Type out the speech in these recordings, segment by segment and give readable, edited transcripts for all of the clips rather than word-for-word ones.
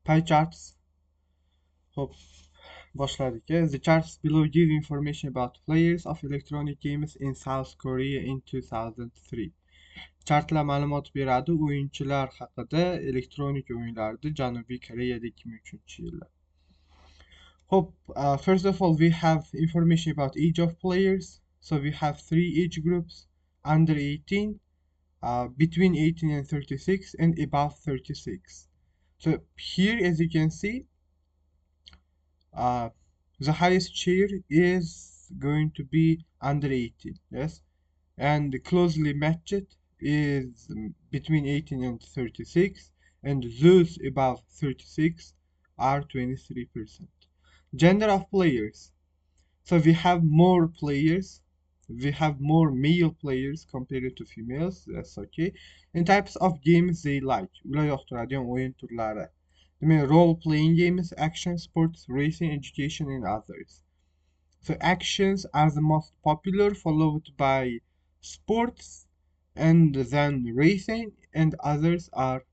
Pie charts. Hop, başladık. The charts below give information about players of electronic games in South Korea in 2003. Chartlar ma'lumot beradi o'yinchilar haqida elektronik o'yinlarda Janubiy Koreyada 2003-yilda. Hope, first of all, we have information about age of players. So we have three age groups: under 18, between 18 and 36, and above 36. So here, as you can see, uh, the highest share is going to be under 18, yes, and closely matched is between 18 and 36, and those above 36 are 23%. Gender of players. So we have more players, we have more male players compared to females, that's okay. And types of games they like. Ular yoqtiradigan o'yin turlari. Demak, role playing games, action, sports, racing, education, and others. So actions are the most popular, followed by sports, and then racing, and others are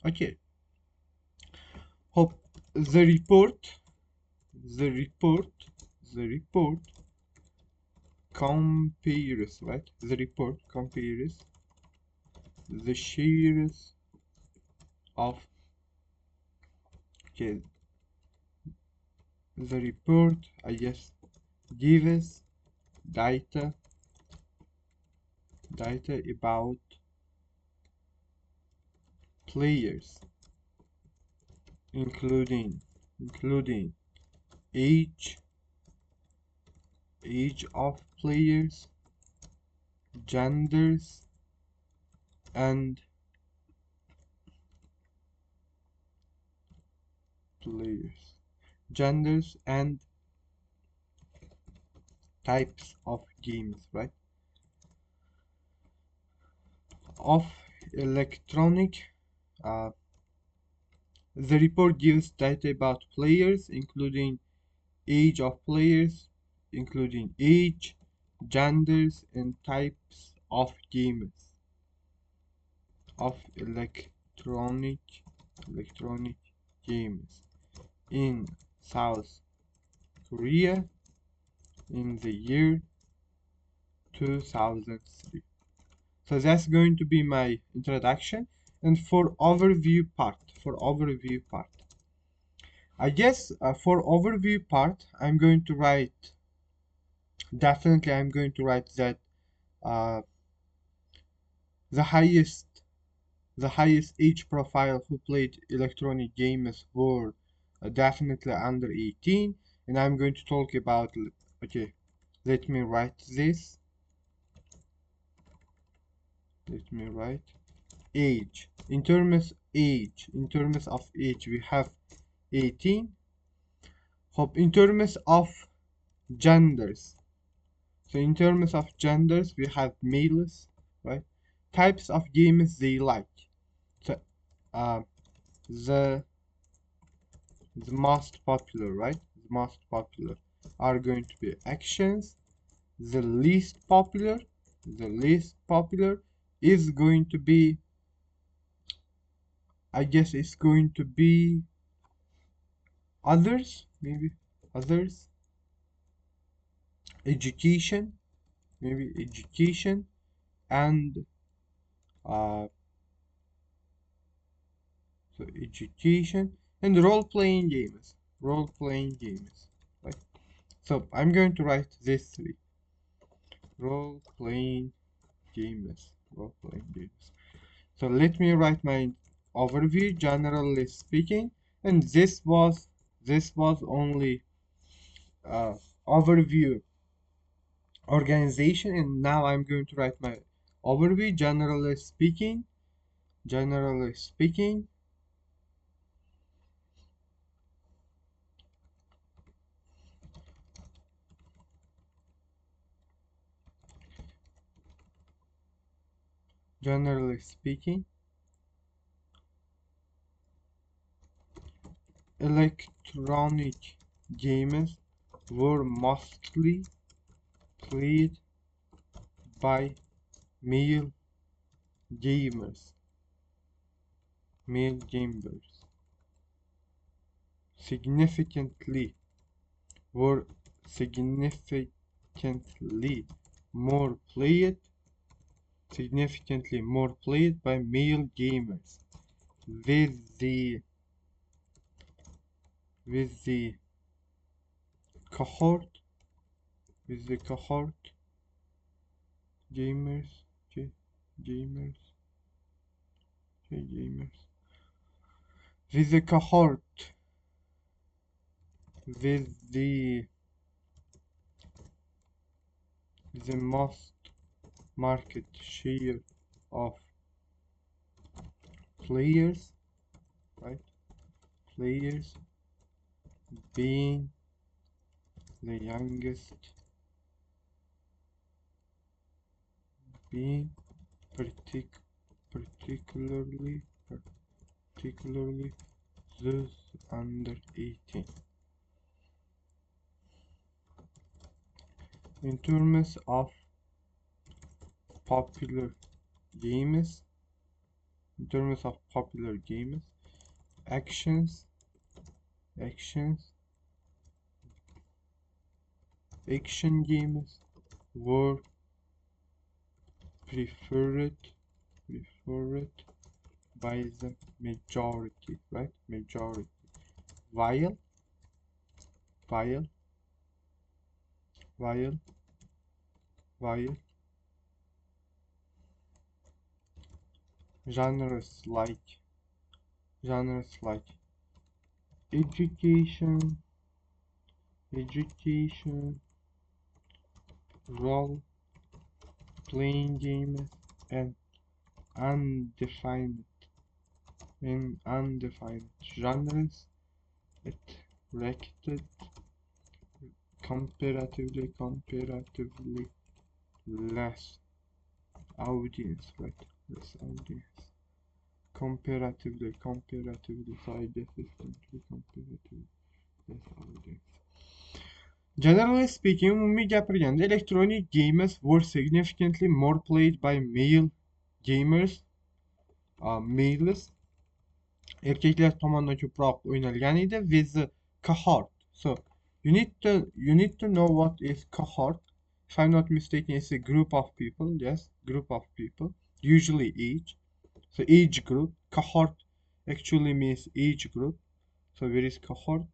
okay. Hope the report, the report, the report compares, right? The report compares the shares of, okay, the report, I guess, gives data about players, including age of players, genders, and players, genders and types of games, right? Of electronic, uh, the report gives data about players, including age of players, including age, genders, and types of games of electronic games in South Korea in the year 2003. So that's going to be my introduction. And for overview part, I guess for overview part, definitely I'm going to write that uh, the highest age profile who played electronic games were definitely under 18. And I'm going to talk about, okay, let me write this. Let me write age. In terms of age, we have 18. Hope in terms of genders. So in terms of genders, we have males, right? Types of games they like. So uh, the most popular, right? The most popular are going to be actions. The least popular is going to be, I guess it's going to be others, maybe others, education, maybe education, and uh, so education and role playing games, right? So I'm going to write this three: role playing role playing games. So let me write my overview, generally speaking, and this was only uh, overview organization, and now I'm going to write my overview, generally speaking, generally speaking, electronic games were mostly played by male gamers, male gamers. significantly were more played significantly more played by male gamers with the with the cohort cohort gamers gamers gamers with the cohort with the most market share of players, right? Players being the youngest, being particularly those under 18. In terms of popular games, actions action games were preferred by the majority, right? Majority. While while while while genres like education role playing games and undefined genres attracted comparatively less audience, right? Less audience. Comparatively, so I guess it's going to be comparatively less audience. Generally speaking, umumi gapirganda electronic games were significantly more played by male gamers, males, erkaklar tomonidan ko'proq o'ynalgan edi with the cohort. So you need to know what is cohort. If I'm not mistaken, it's a group of people. Yes, group of people, usually age. So age group. Cohort actually means age group. So where is cohort?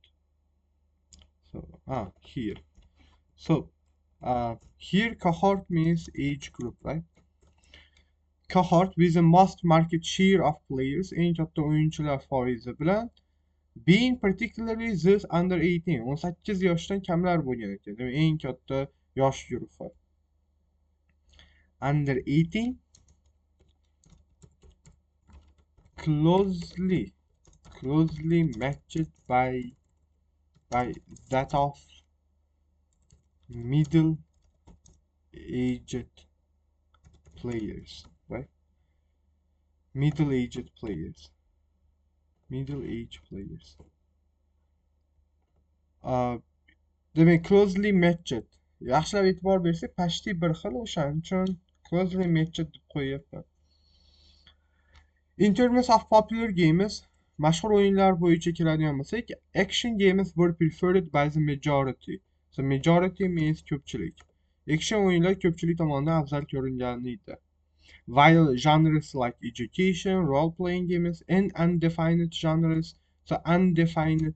So here. So here cohort means age group, right? Cohort with the most market share of players, eng katta o'yinchilar foizi bilan, being particularly those under 18, 18 yoshdan kamlar bo'lgan ekan. Demak, eng katta yosh guruhi. Under 18 closely matched by that of middle aged players, right? Middle aged players. Demak, closely matched. Yaxshilab e'tibor bersak, почти bir xil, o'shaning uchun closely matched deb qo'yapman. In terms of popular games, mashhur o'yinlar bo'yicha keladigan bo'lsak, action games were preferred by the majority. So majority means ko'pchilik. Action o'yinlar ko'pchilik tomonidan afzal ko'ringanida. While genres like education, role-playing games, and undefined genres, so undefined.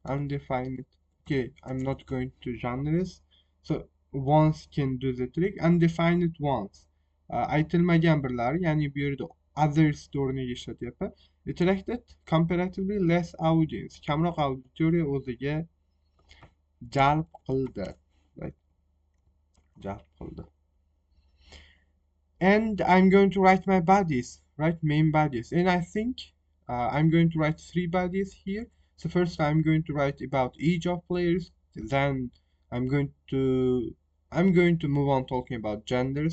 Okay, I'm not going to genres. So ones can do the trick. Undefined ones. Aytilmagan birlari, ya'ni bu yerda others o'rniga ishlatyapman. Attracted comparatively less audience. Kamroq auditoriya o'ziga jalb qildi. Right? Jalb qildi. And I'm going to write my bodies, right? Main bodies. And I think I'm going to write 3 bodies here. So first I'm going to write about each of players. Then I'm going to move on talking about gender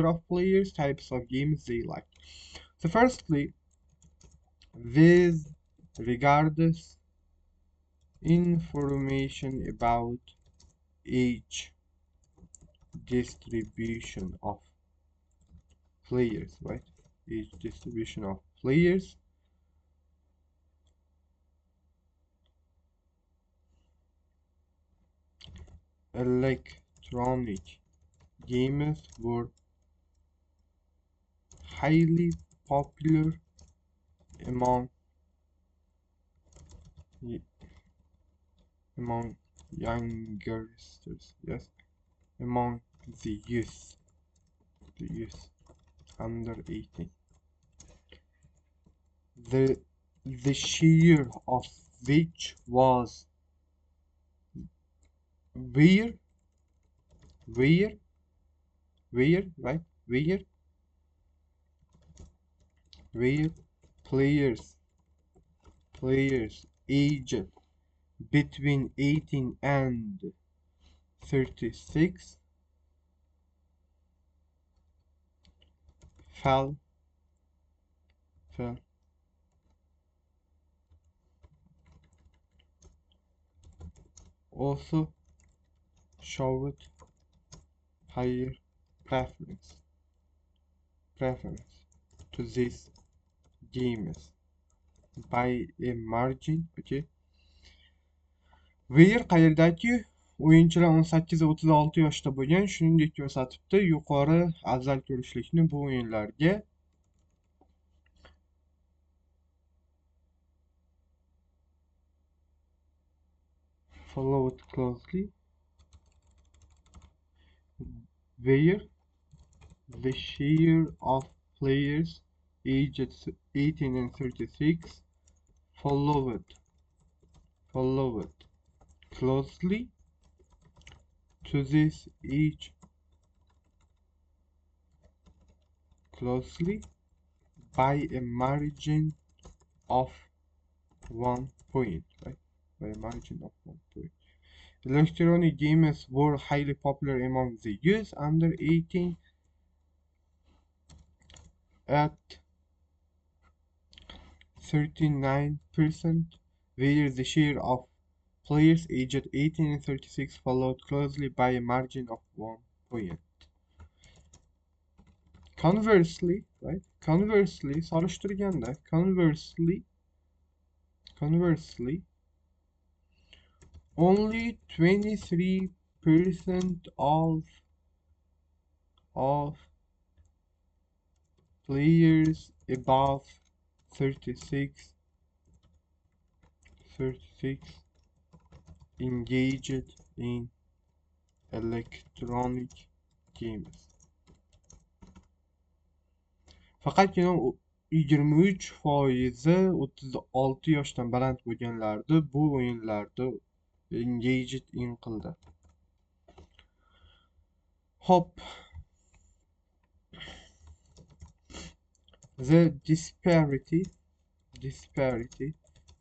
of players, types of games they like. So firstly, with regards information about age distribution of players, right? Age distribution of players. electronic games were highly popular among y- among youngsters, yes, among the youth under 18. The the share of which was where where right where players aged between 18 and 36 fell fell also showed higher preference preference to these games by a margin. Okay. Weir qayerdaki o'yinchilar 18-36 yoshda bo'lgan, shuningdek ko'rsatibdi, yuqori afzal ko'rishlikni bu o'yinlarga follow it closely where the share of players aged 18 and 36 follow it closely to this age closely by a margin of 1 point, right? By a margin of 1 point. Electronic games were highly popular among the youth under 18 at 39%, where the share of players aged 18 and 36 followed closely by a margin of 1 point. Conversely, right? Soruşturganda, conversely, only 23% of players above 36 engaged in electronic games. Faqatgina 23% 36 yoshdan baland bo'lganlarni bu o'yinlarda engaged in qildi. Hop. The disparity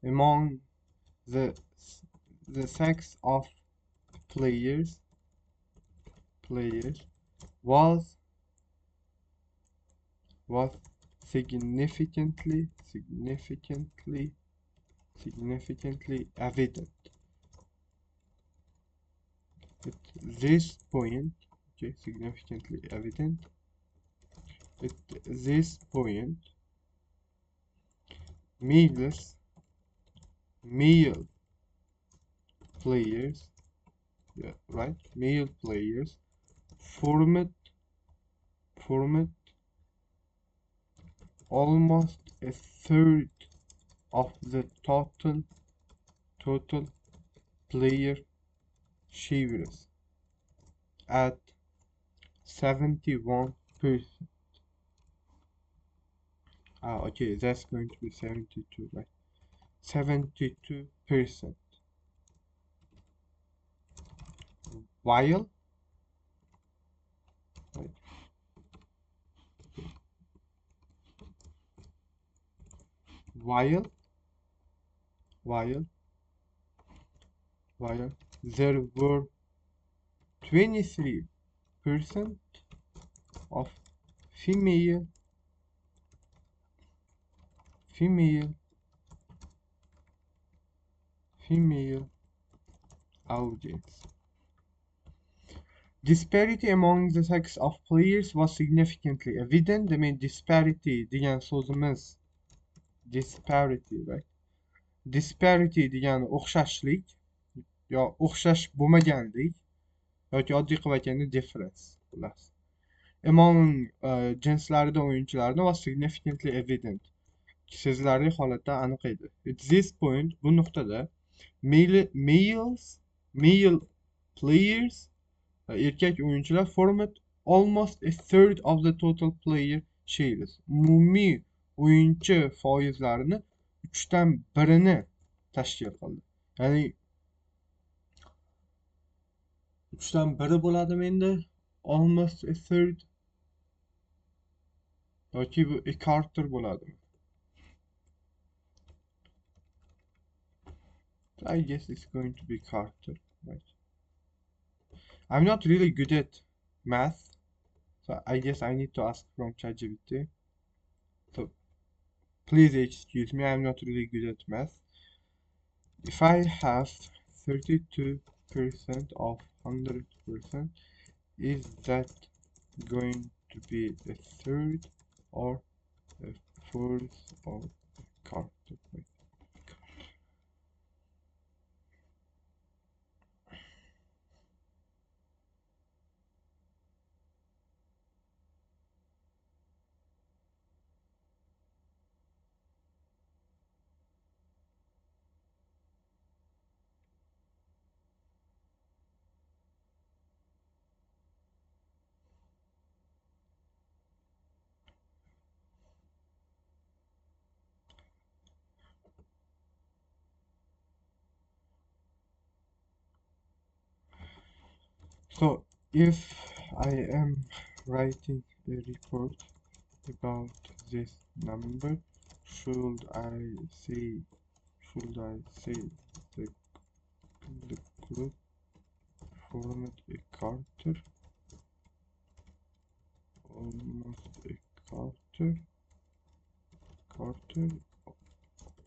among the sex of players was significantly evident at this point. Okay, significantly evident at this point. Male players, yeah, right? Male players formed almost a third of the total player shares at 71%. Okay, that's going to be 72, right? 72%. While, right? While there were 23% of female audience. Disparity among the sex of players was significantly evident. Demek disparity degan so'zimiz right? Disparity degani o'xshashlik yo o'xshash bo'lmaganlik yoki oddiy qilib aytganda difference xullas. Among jinslarida o'yinchilarni was significantly evident. Sezilarli holatda aniq edi. At this point, bu nuqtada male players, erkak o'yinchilar formed almost a third of the total player shares. Umumiy o'yinchi foizlarini 1/3 tashkil qildi. Ya'ni 1/3 bo'ladimi endi? Almost a third yoki bu a quarter bo'ladimi? I guess it's going to be quarter, right? I'm not really good at math, so I guess I need to ask from ChatGPT. So please excuse me, I'm not really good at math. If I have 32% of 100%, is that going to be a third or a fourth or a quarter? So if I am writing a report about this number, should I say the, the group formed a quarter, almost a quarter,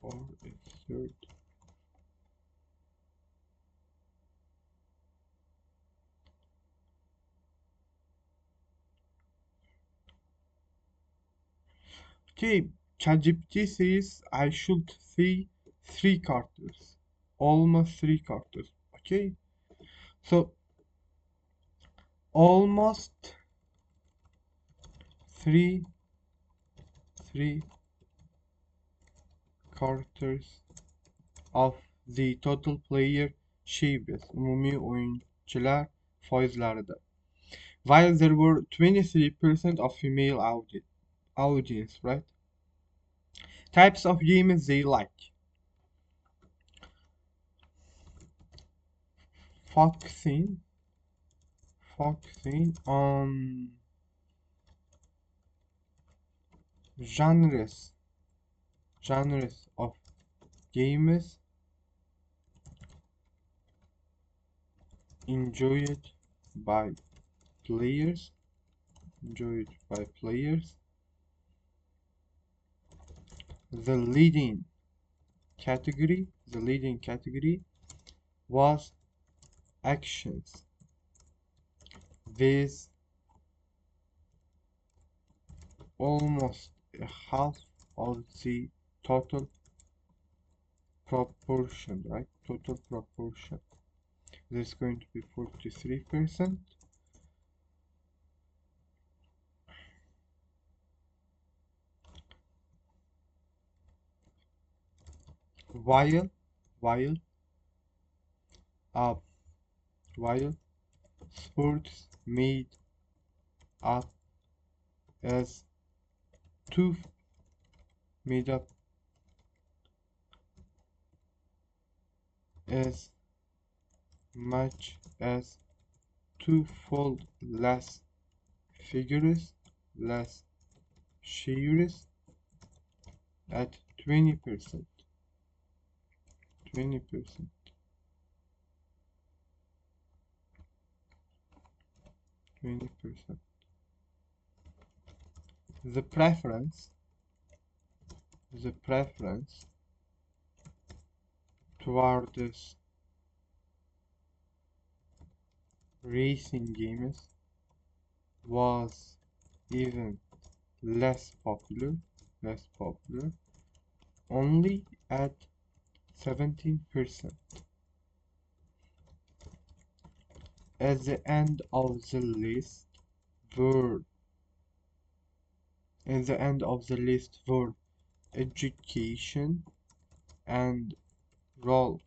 or a third? Okay, ChatGPT says I should say 3 quarters, almost 3 quarters. Okay, so almost three quarters of the total player shares, umumiy o'yinchilar foizlarida. While there were 23% of female audience, right? Types of games they like. Focusing on genres of games enjoyed by players. The leading category was actions with almost a half of the total proportion, right? Total proportion. This is going to be 43%. While sports made up as two made up as much as twofold less figures, less shares at 20%. 20%. The preference towards racing games was even less popular, only at 17%. At the end of the list were education and role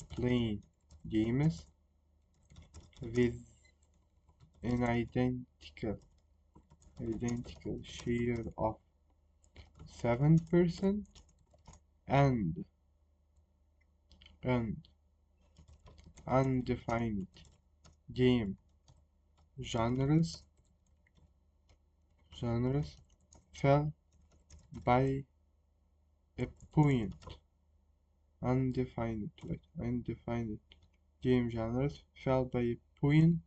playing games with an identical share of 7% and and undefined game genres fell by a point. Undefined game genres fell by a point.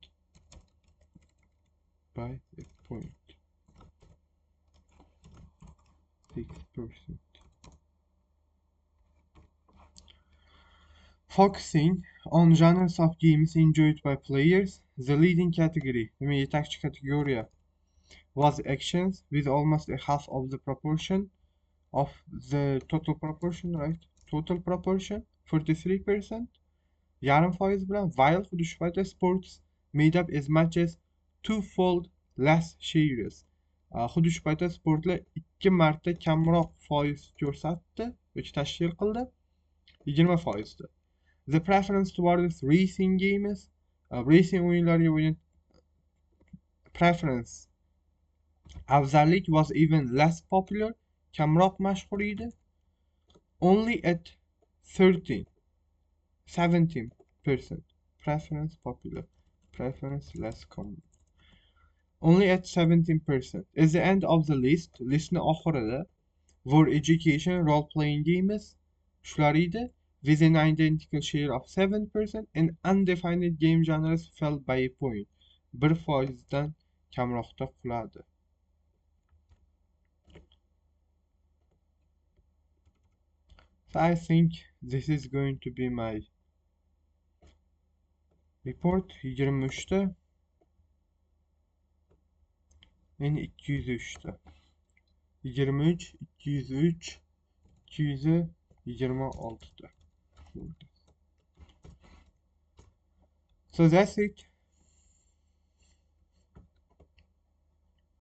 6%. Focusing on genres of games enjoyed by players, the leading category, yetakchi kategoriya, was actions with almost a half of the proportion of the total proportion, right? Total proportion 43%. Yarım faiz bilan while xuddi sports made up as much as twofold less shares. Xuddi shu paytda sportlar 2 marta kamroq foiz ko'rsatdi yoki tashkil qildi, 20%. The preference towards racing games, racing o'yinlariga bo'lgan preference, afzallik was even less popular, kamroq mashhur edi. Only at 17% preference popular, preference less common. Only at 17%. At the end of the listni oxirida were education role-playing games, shular edi, with an identical share of 7% and undefined game genres fell by a point. 1%dan kamroqda quladi. So I think this is going to be my report. 23'te and 203'te. 23, 203, 226'da. So that's it.